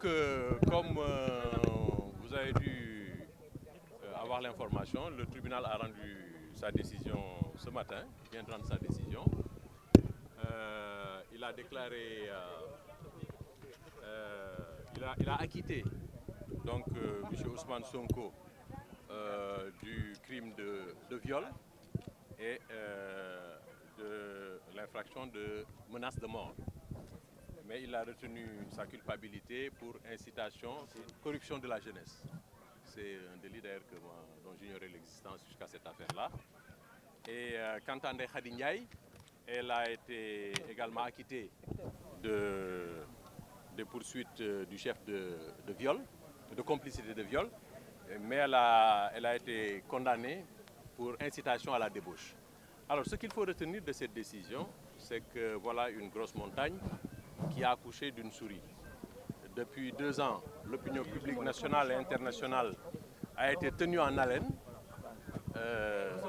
Donc, comme vous avez dû avoir l'information, le tribunal a rendu sa décision ce matin, vient de rendre sa décision. Il a déclaré, il a acquitté donc M. Ousmane Sonko du crime de viol et de l'infraction de menace de mort. Mais il a retenu sa culpabilité pour incitation, pour corruption de la jeunesse. C'est un délit d'ailleurs dont j'ignorais l'existence jusqu'à cette affaire-là. Et quant à Ndeye Khady Ndiaye, elle a été également acquittée de poursuites du chef de viol, de complicité de viol, mais elle a été condamnée pour incitation à la débauche. Alors, ce qu'il faut retenir de cette décision, c'est que voilà une grosse montagne qui a accouché d'une souris. Depuis 2 ans, l'opinion publique nationale et internationale a été tenue en haleine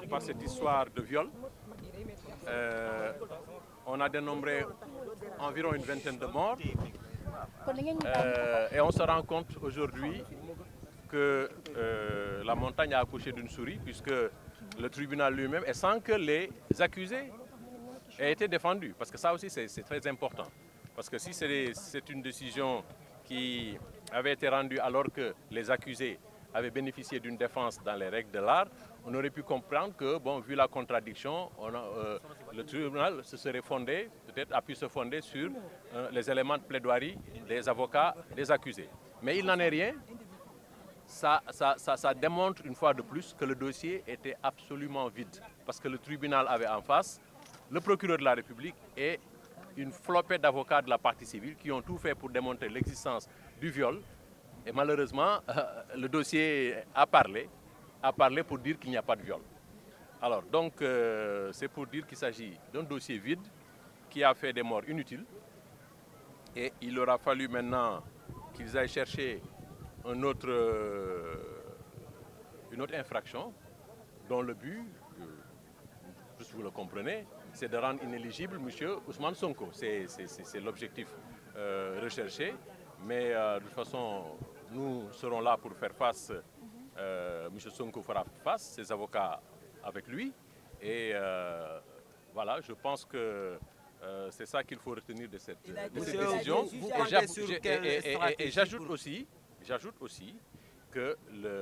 par cette histoire de viol. On a dénombré environ une vingtaine de morts et on se rend compte aujourd'hui que la montagne a accouché d'une souris puisque le tribunal lui-même, et sans que les accusés aient été défendus, parce que ça aussi c'est très important. Parce que si c'est une décision qui avait été rendue alors que les accusés avaient bénéficié d'une défense dans les règles de l'art, on aurait pu comprendre que, bon, vu la contradiction, le tribunal se serait fondé, peut-être a pu se fonder sur les éléments de plaidoirie des avocats des accusés. Mais il n'en est rien. Ça démontre une fois de plus que le dossier était absolument vide. Parce que le tribunal avait en face le procureur de la République et une flopée d'avocats de la partie civile qui ont tout fait pour démontrer l'existence du viol. Et malheureusement, le dossier a parlé pour dire qu'il n'y a pas de viol. Alors, donc, c'est pour dire qu'il s'agit d'un dossier vide qui a fait des morts inutiles. Et il aura fallu maintenant qu'ils aillent chercher une autre infraction dont le but, vous le comprenez, c'est de rendre inéligible M. Ousmane Sonko. C'est l'objectif recherché. Mais de toute façon, nous serons là pour faire face. M. Sonko fera face, ses avocats avec lui. Et voilà, je pense que c'est ça qu'il faut retenir de cette décision. Et j'ajoute aussi que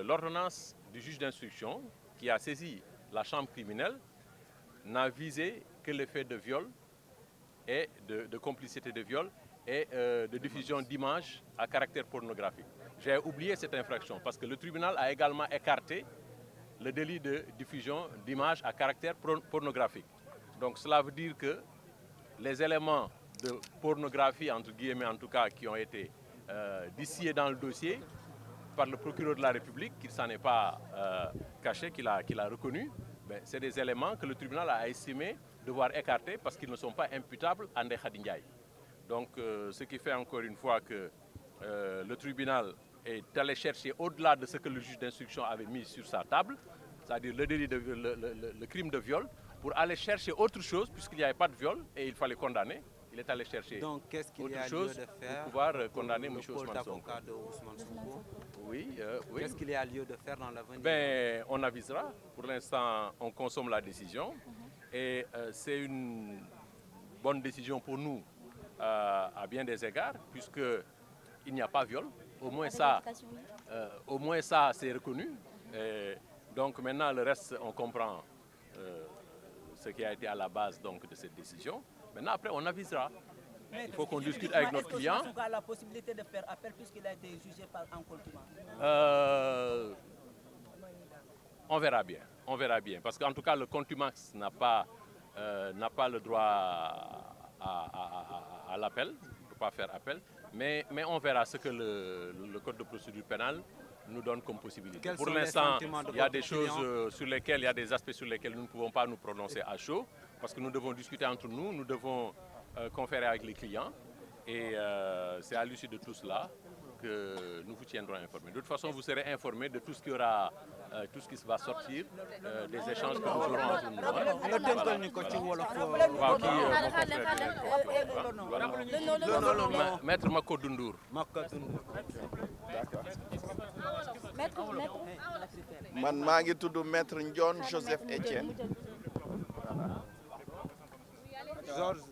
l'ordonnance du juge d'instruction qui a saisi la chambre criminelle n'a visé que les faits de viol et de complicité de viol et de diffusion d'images à caractère pornographique. J'ai oublié cette infraction parce que le tribunal a également écarté le délit de diffusion d'images à caractère pornographique. Donc cela veut dire que les éléments de pornographie, entre guillemets en tout cas, qui ont été distillés dans le dossier par le procureur de la République, qu'il ne s'en est pas caché, qu'il a reconnu, c'est des éléments que le tribunal a estimé devoir écarter parce qu'ils ne sont pas imputables à Ndeye Khady Ndiaye. Donc ce qui fait encore une fois que le tribunal est allé chercher au-delà de ce que le juge d'instruction avait mis sur sa table, c'est-à-dire le délit le crime de viol, pour aller chercher autre chose, puisqu'il n'y avait pas de viol et il fallait condamner. Il est allé chercher autre chose pour pouvoir condamner M. Ousmane Sonko. Oui. Qu'est-ce qu'il y a lieu de faire dans l'avenir? On avisera. Pour l'instant, on consomme la décision. Et c'est une bonne décision pour nous à bien des égards, puisqu'il n'y a pas viol. Au moins ça c'est reconnu. Donc maintenant, le reste, on comprend ce qui a été à la base donc, de cette décision. Maintenant, après, on avisera. Il faut qu'on discute avec notre client. Est-ce que a la possibilité de faire appel puisqu'il a été jugé en contumace? On verra bien. On verra bien. Parce qu'en tout cas, le contumace n'a pas le droit à l'appel. Il ne peut pas faire appel. Mais on verra ce que le Code de procédure pénale nous donne comme possibilité. Pour l'instant, il y a des choses sur lesquelles, il y a des aspects sur lesquels nous ne pouvons pas nous prononcer à chaud. Parce que nous devons discuter entre nous, nous devons conférer avec les clients. Et c'est à l'issue de tout cela que nous vous tiendrons informés. De toute façon, vous serez informés de tout ce qui aura, tout ce qui va sortir des échanges que nous aurons entre nous. Maître Makodou Ndour. Man maa ngi tudd Maître Ndione Joseph Etienne. Georges